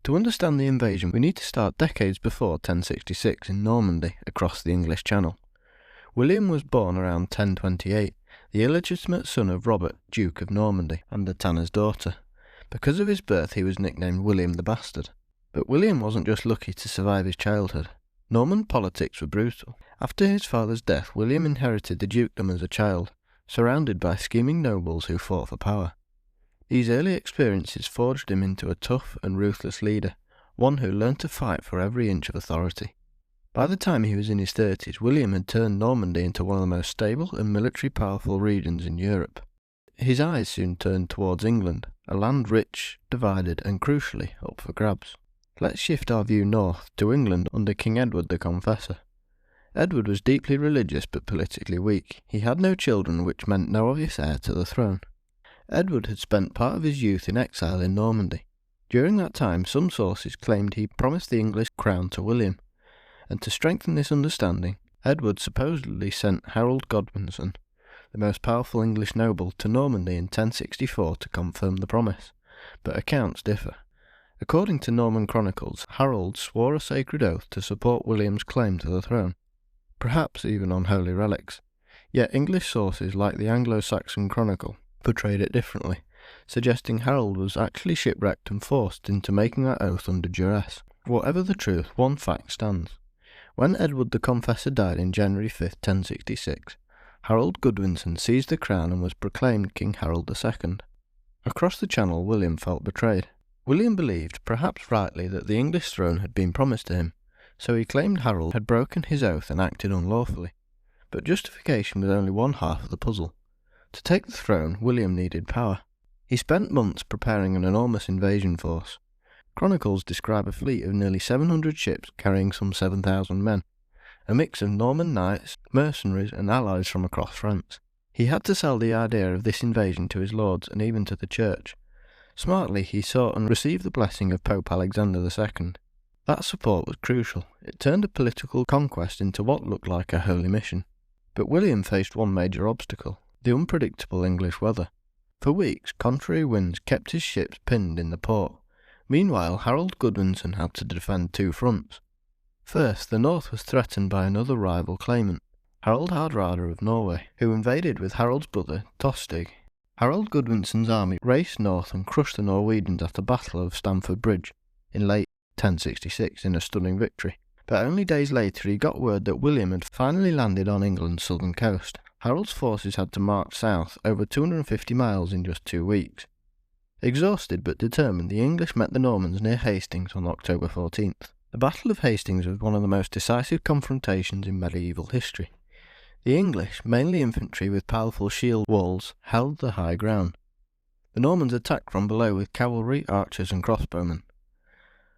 To understand the invasion, we need to start decades before 1066 in Normandy, across the English Channel. William was born around 1028, the illegitimate son of Robert, Duke of Normandy, and the tanner's daughter. Because of his birth he was nicknamed William the Bastard. But William wasn't just lucky to survive his childhood. Norman politics were brutal. After his father's death, William inherited the dukedom as a child, surrounded by scheming nobles who fought for power. These early experiences forged him into a tough and ruthless leader, one who learned to fight for every inch of authority. By the time he was in his 30s, William had turned Normandy into one of the most stable and military powerful regions in Europe. His eyes soon turned towards England, a land rich, divided and crucially up for grabs. Let's shift our view north to England under King Edward the Confessor. Edward was deeply religious but politically weak. He had no children, which meant no obvious heir to the throne. Edward had spent part of his youth in exile in Normandy. During that time, some sources claimed he promised the English crown to William, and to strengthen this understanding, Edward supposedly sent Harold Godwinson, the most powerful English noble, to Normandy in 1064 to confirm the promise, but accounts differ. According to Norman chronicles, Harold swore a sacred oath to support William's claim to the throne, perhaps even on holy relics. Yet English sources like the Anglo-Saxon Chronicle portrayed it differently, suggesting Harold was actually shipwrecked and forced into making that oath under duress. Whatever the truth, one fact stands. When Edward the Confessor died in January 5, 1066, Harold Godwinson seized the crown and was proclaimed King Harold II. Across the Channel, William felt betrayed. William believed, perhaps rightly, that the English throne had been promised to him, so he claimed Harold had broken his oath and acted unlawfully. But justification was only one half of the puzzle. To take the throne, William needed power. He spent months preparing an enormous invasion force. Chronicles describe a fleet of nearly 700 ships carrying some 7,000 men, a mix of Norman knights, mercenaries and allies from across France. He had to sell the idea of this invasion to his lords and even to the church. Smartly, he sought and received the blessing of Pope Alexander II. That support was crucial. It turned a political conquest into what looked like a holy mission. But William faced one major obstacle: the unpredictable English weather. For weeks, contrary winds kept his ships pinned in the port. Meanwhile, Harold Godwinson had to defend two fronts. First, the north was threatened by another rival claimant, Harald Hardrada of Norway, who invaded with Harold's brother Tostig. Harold Godwinson's army raced north and crushed the Norwegians at the Battle of Stamford Bridge in late 1066 in a stunning victory. But only days later he got word that William had finally landed on England's southern coast. Harold's forces had to march south over 250 miles in just 2 weeks. Exhausted but determined, the English met the Normans near Hastings on October 14th. The Battle of Hastings was one of the most decisive confrontations in medieval history. The English, mainly infantry with powerful shield walls, held the high ground. The Normans attacked from below with cavalry, archers and crossbowmen.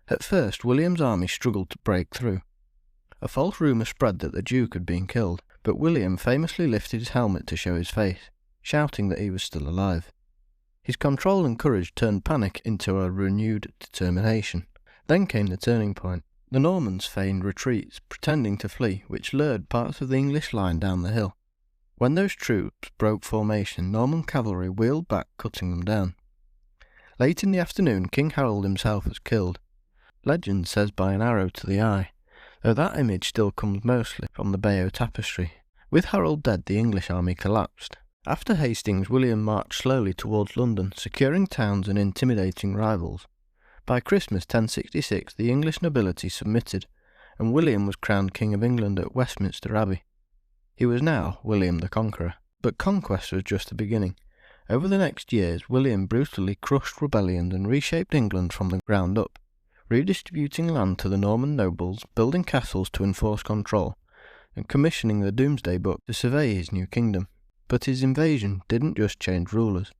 At first, William's army struggled to break through. A false rumour spread that the Duke had been killed, but William famously lifted his helmet to show his face, shouting that he was still alive. His control and courage turned panic into a renewed determination. Then came the turning point. The Normans feigned retreats, pretending to flee, which lured parts of the English line down the hill. When those troops broke formation, Norman cavalry wheeled back, cutting them down. Late in the afternoon, King Harold himself was killed. Legend says by an arrow to the eye, though that image still comes mostly from the Bayeux tapestry. With Harold dead, the English army collapsed. After Hastings, William marched slowly towards London, securing towns and intimidating rivals. By Christmas 1066, the English nobility submitted, and William was crowned King of England at Westminster Abbey. He was now William the Conqueror. But conquest was just the beginning. Over the next years, William brutally crushed rebellions and reshaped England from the ground up, redistributing land to the Norman nobles, building castles to enforce control, and commissioning the Domesday Book to survey his new kingdom. But his invasion didn't just change rulers.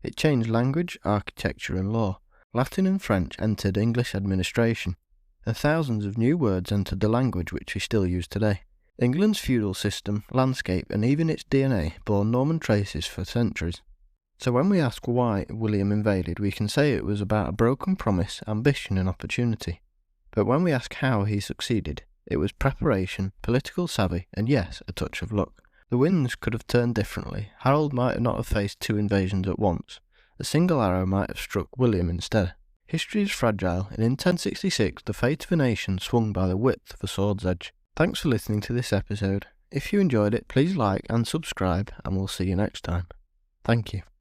It changed language, architecture and law. Latin and French entered English administration, and thousands of new words entered the language which we still use today. England's feudal system, landscape and even its DNA bore Norman traces for centuries. So when we ask why William invaded, we can say it was about a broken promise, ambition and opportunity. But when we ask how he succeeded, it was preparation, political savvy and yes, a touch of luck. The winds could have turned differently. Harold might not have faced two invasions at once. A single arrow might have struck William instead. History is fragile, and in 1066 the fate of a nation swung by the width of a sword's edge. Thanks for listening to this episode. If you enjoyed it, please like and subscribe, and we'll see you next time. Thank you.